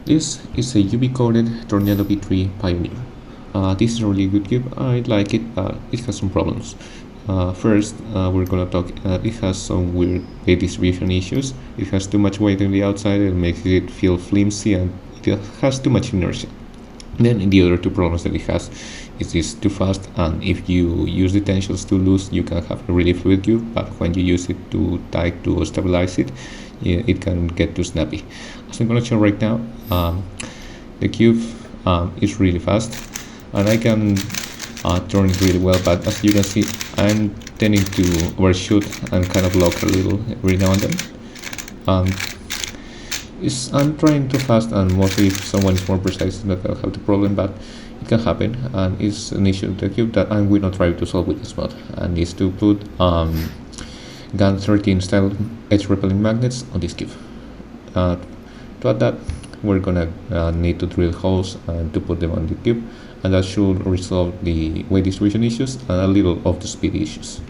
This is a UV coated Tornado V3 Pioneer. This is a really good cube. I like it, but it has some problems. First, we're gonna talk. It has some weird weight distribution issues. It has too much weight on the outside and makes it feel flimsy, and it has too much inertia. Then the other two problems that it has is it's too fast, and if you use the tensions too loose, you can have a really fluid cube, but when you use it too tight to stabilize it, it can get too snappy. As I'm going to show right now, the cube is really fast, and I can turn it really well, but as you can see, I'm tending to overshoot and kind of lock a little every now and then. I'm trying too fast, and mostly if someone is more precise, that will have the problem, but it can happen, and it's an issue with the cube that I will not try to solve with this mod, and is to put GAN 13 style edge repelling magnets on this cube. To add that, we're gonna need to drill holes and to put them on the cube, and that should resolve the weight distribution issues and a little of the speed issues.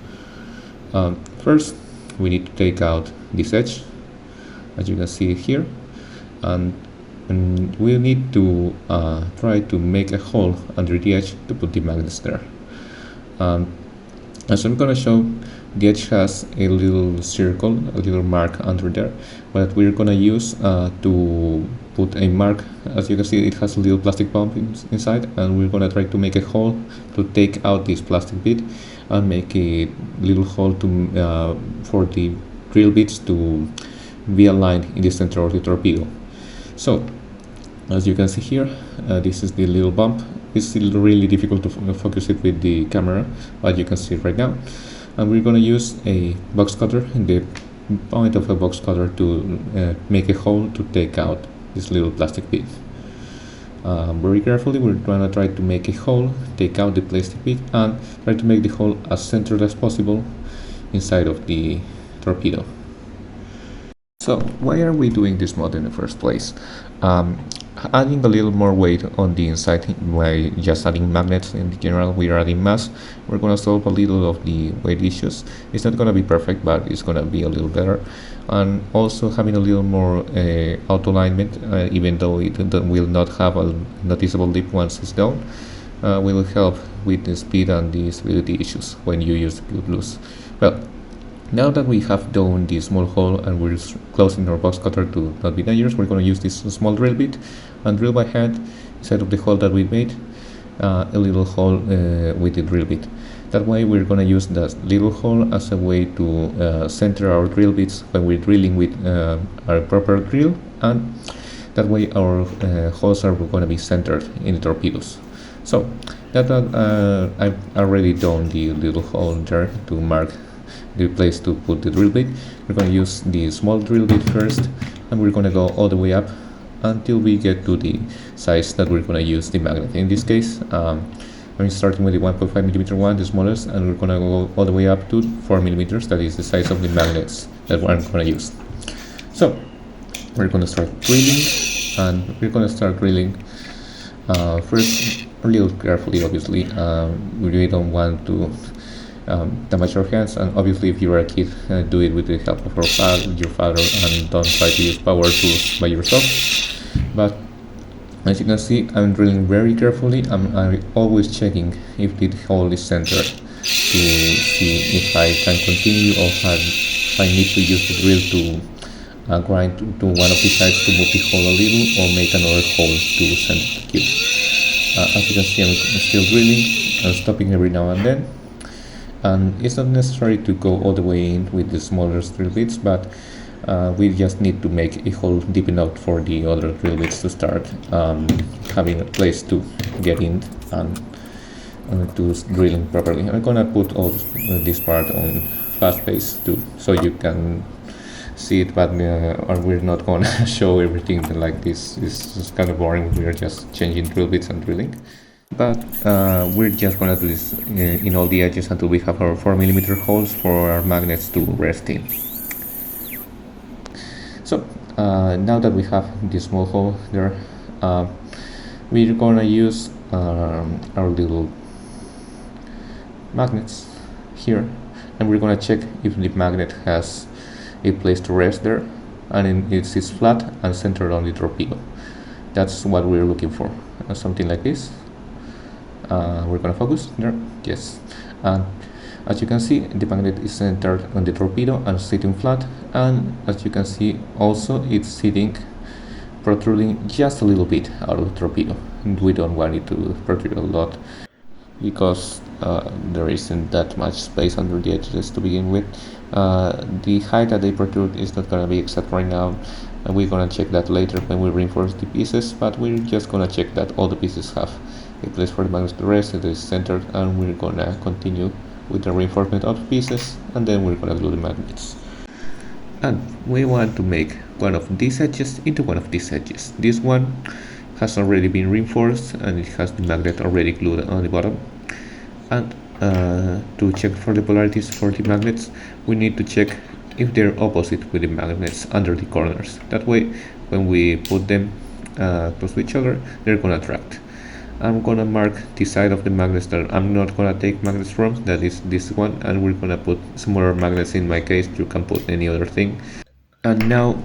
First, we need to take out this edge, as you can see here, and we need to try to make a hole under the edge to put the magnets there. As I'm going to show, the edge has a little circle, a little mark under there, but we're going to use to put a mark. As you can see, it has a little plastic pump inside, and we're going to try to make a hole to take out this plastic bit and make a little hole to for the drill bits to be aligned in the center of the torpedo. So, as you can see here, this is the little bump. It's still really difficult to focus it with the camera, but you can see it right now. And we're going to use a box cutter, the point of a box cutter, to make a hole to take out this little plastic bit. Very carefully, we're going to try to make a hole, take out the plastic bit, and try to make the hole as centered as possible inside of the torpedo. So why are we doing this mod in the first place? Adding a little more weight on the inside by just adding magnets in general, we are adding mass. We're going to solve a little of the weight issues. It's not going to be perfect, but it's going to be a little better. And also having a little more auto alignment, even though it will not have a noticeable dip once it's done, will help with the speed and the stability issues when you use the cube loose. Well, now that we have done this small hole and we're closing our box cutter to not be dangerous, we're going to use this small drill bit and drill by hand inside of the hole that we made a little hole with the drill bit. That way we're going to use that little hole as a way to center our drill bits when we're drilling with our proper drill, and that way our holes are going to be centered in the torpedoes. So that I've already done the little hole there to mark the place to put the drill bit. We're going to use the small drill bit first, and we're going to go all the way up until we get to the size that we're going to use the magnet. In this case, I'm starting with the 1.5 millimeter one, the smallest, and we're going to go all the way up to 4 millimeters. That is the size of the magnets that we're going to use. So we're going to start drilling, and we're going to start drilling first a little carefully, obviously. We don't want to damage our hands, and obviously if you are a kid, do it with the help of your father, and don't try to use power tools by yourself. But as you can see, I'm drilling very carefully. I'm always checking if the hole is centered to see if I can continue or if I need to use the drill to grind to one of the sides to move the hole a little, or make another hole to center the cube. As you can see, I'm still drilling. I'm stopping every now and then. And it's not necessary to go all the way in with the smaller drill bits, but we just need to make a hole deep enough for the other drill bits to start having a place to get in and to drilling properly. I'm gonna put all this part on fast pace too, so you can see it, but we're not gonna show everything like this. It's kind of boring. We're just changing drill bits and drilling. But we're just going to do this in all the edges until we have our 4 millimeter holes for our magnets to rest in. So now that we have this small hole there, we're going to use our little magnets here, and we're going to check if the magnet has a place to rest there, and it's flat and centered on the torpedo. That's what we're looking for, something like this. We're gonna focus there, yes. And as you can see, the magnet is centered on the torpedo and sitting flat, and as you can see also it's sitting protruding just a little bit out of the torpedo. We don't want it to protrude a lot because there isn't that much space under the edges to begin with. The height that they protrude is not gonna be exact right now, and we're gonna check that later when we reinforce the pieces, but we're just gonna check that all the pieces have a place for the magnets to rest, it is centered, and we're gonna continue with the reinforcement of the pieces, and then we're gonna glue the magnets. And we want to make one of these edges into one of these edges. This one has already been reinforced and it has the magnet already glued on the bottom. And to check for the polarities for the magnets, we need to check if they're opposite with the magnets under the corners. That way, when we put them close to each other, they're gonna attract. I'm gonna mark the side of the magnets that I'm not gonna take magnets from, that is this one, and we're gonna put smaller magnets. In my case, you can put any other thing. And now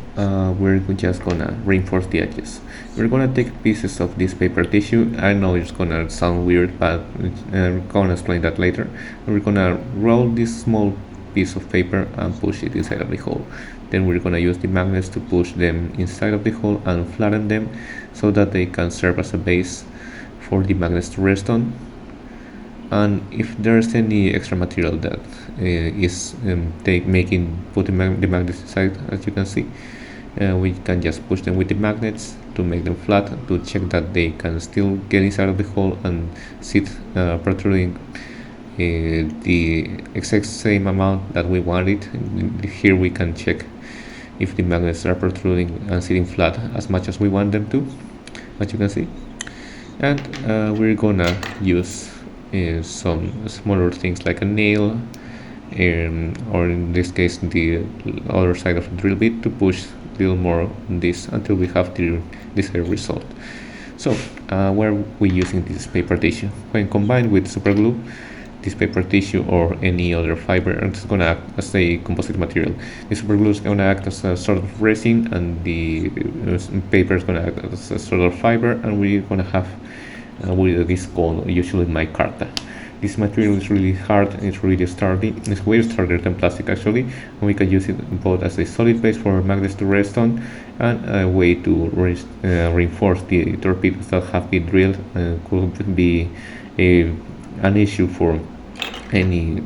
we're just gonna reinforce the edges. We're gonna take pieces of this paper tissue. I know it's gonna sound weird, but I'm gonna explain that later. We're gonna roll this small piece of paper and push it inside of the hole. Then we're gonna use the magnets to push them inside of the hole and flatten them so that they can serve as a base for the magnets to rest on. And if there's any extra material that is putting the magnets inside, as you can see, we can just push them with the magnets to make them flat, to check that they can still get inside of the hole and sit protruding the exact same amount that we wanted. Here we can check if the magnets are protruding and sitting flat as much as we want them to, as you can see. And we're gonna use some smaller things like a nail, or in this case the other side of the drill bit, to push a little more on this until we have the desired result. So where we're using this paper tissue, when combined with super glue, this paper tissue or any other fiber, it's gonna act as a composite material. The super glue is gonna act as a sort of resin, and the paper is gonna act as a sort of fiber, and we're gonna have with this called usually micarta. This material is really hard, it's really sturdy, it's way sturdier than plastic actually, and we can use it both as a solid base for magnets to rest on and a way to reinforce the torpedoes that have been drilled. Could be an issue for any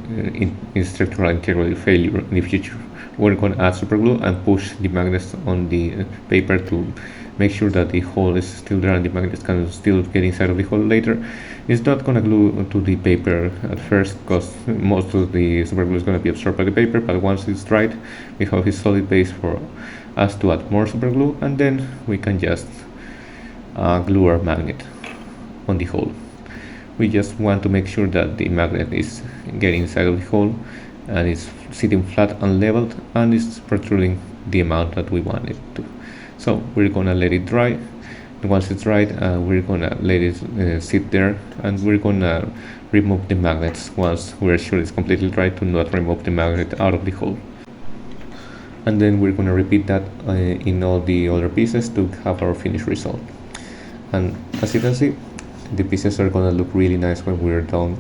structural integrity failure in the future. We're going to add super glue and push the magnets on the paper to make sure that the hole is still there and the magnets can still get inside of the hole later. It's not going to glue to the paper at first because most of the super glue is going to be absorbed by the paper, but once it's dried, we have a solid base for us to add more super glue, and then we can just glue our magnet on the hole. We just want to make sure that the magnet is getting inside of the hole and it's sitting flat and leveled and it's protruding the amount that we want it to. So we're gonna let it dry. Once it's dried, we're gonna let it sit there, and we're gonna remove the magnets once we're sure it's completely dry, to not remove the magnet out of the hole. And then we're gonna repeat that in all the other pieces to have our finished result. And as you can see, the pieces are gonna look really nice when we're done.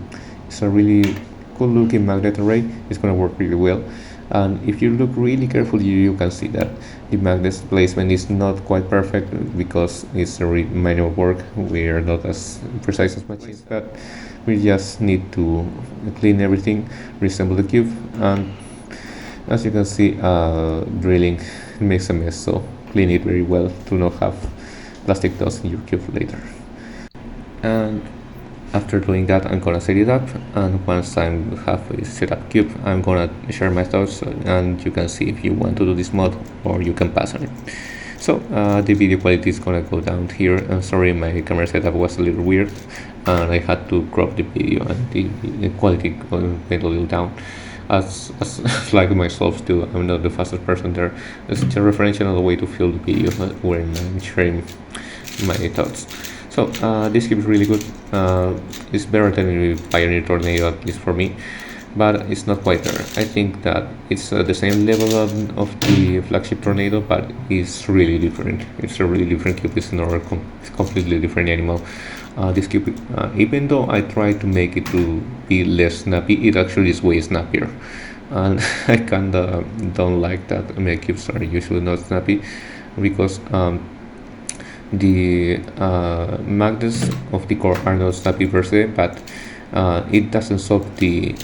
It's a really cool looking magnet array. It's gonna work really well. And if you look really carefully, you can see that the magnet's placement is not quite perfect because it's a minor work. We are not as precise as machines, but we just need to clean everything, reassemble the cube, and as you can see, drilling makes a mess, so clean it very well to not have plastic dust in your cube later. And after doing that, I'm gonna set it up, and once I have a set up cube, I'm gonna share my thoughts, and you can see if you want to do this mod or you can pass on it. So the video quality is gonna go down here. I'm sorry, my camera setup was a little weird and I had to crop the video, and the quality went a little down. As like myself too, I'm not the fastest person there. It's just a referential way to feel the video when I'm sharing my thoughts. So this cube is really good. It's better than the Pioneer Tornado, at least for me. but it's not quite there. I think that it's the same level of the flagship Tornado, but it's really different. It's a really different cube. It's another completely different animal. This cube, even though I try to make it to be less snappy, it actually is way snappier, and I kinda don't like that. My cubes are usually not snappy because the magnets of the core are not snappy per se, but it doesn't solve the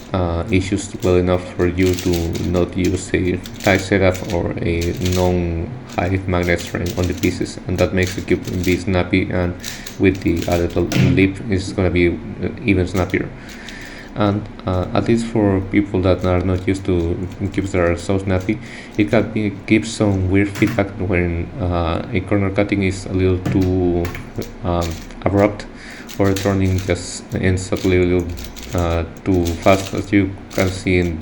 issues well enough for you to not use a tight setup or a non-high magnet strength on the pieces, and that makes the cube be snappy, and with the added lip it's gonna be even snappier. And at least for people that are not used to cubes that are so snappy, it can give some weird feedback when a corner cutting is a little too abrupt, or turning just ends up a little too fast, as you can see in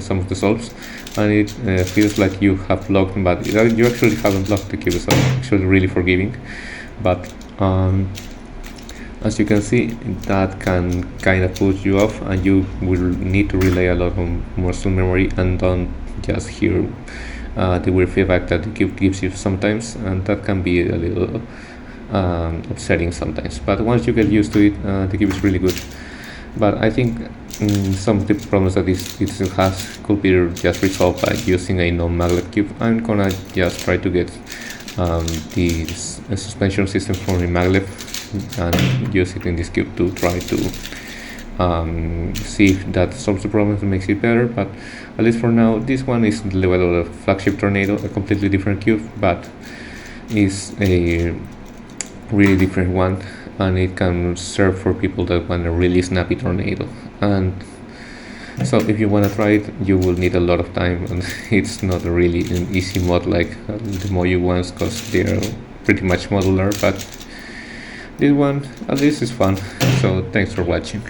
some of the solves, and it feels like you have blocked, but you actually haven't blocked the cube. So it's actually really forgiving, but as you can see, that can kind of put you off, and you will need to rely a lot on muscle memory and don't just hear the weird feedback that the cube gives you sometimes, and that can be a little upsetting sometimes. But once you get used to it, the cube is really good. But I think some of the problems that it has could be just resolved by using a non-maglev cube. I'm gonna just try to get the suspension system from the maglev and use it in this cube to try to see if that solves the problem and makes it better. But at least for now, this one is the level of the flagship Tornado, a completely different cube, but is a really different one, and it can serve for people that want a really snappy Tornado. And so if you want to try it, you will need a lot of time, and it's not really an easy mod like the Moju ones, because they're pretty much modular, but this one at least is fun. So thanks for watching.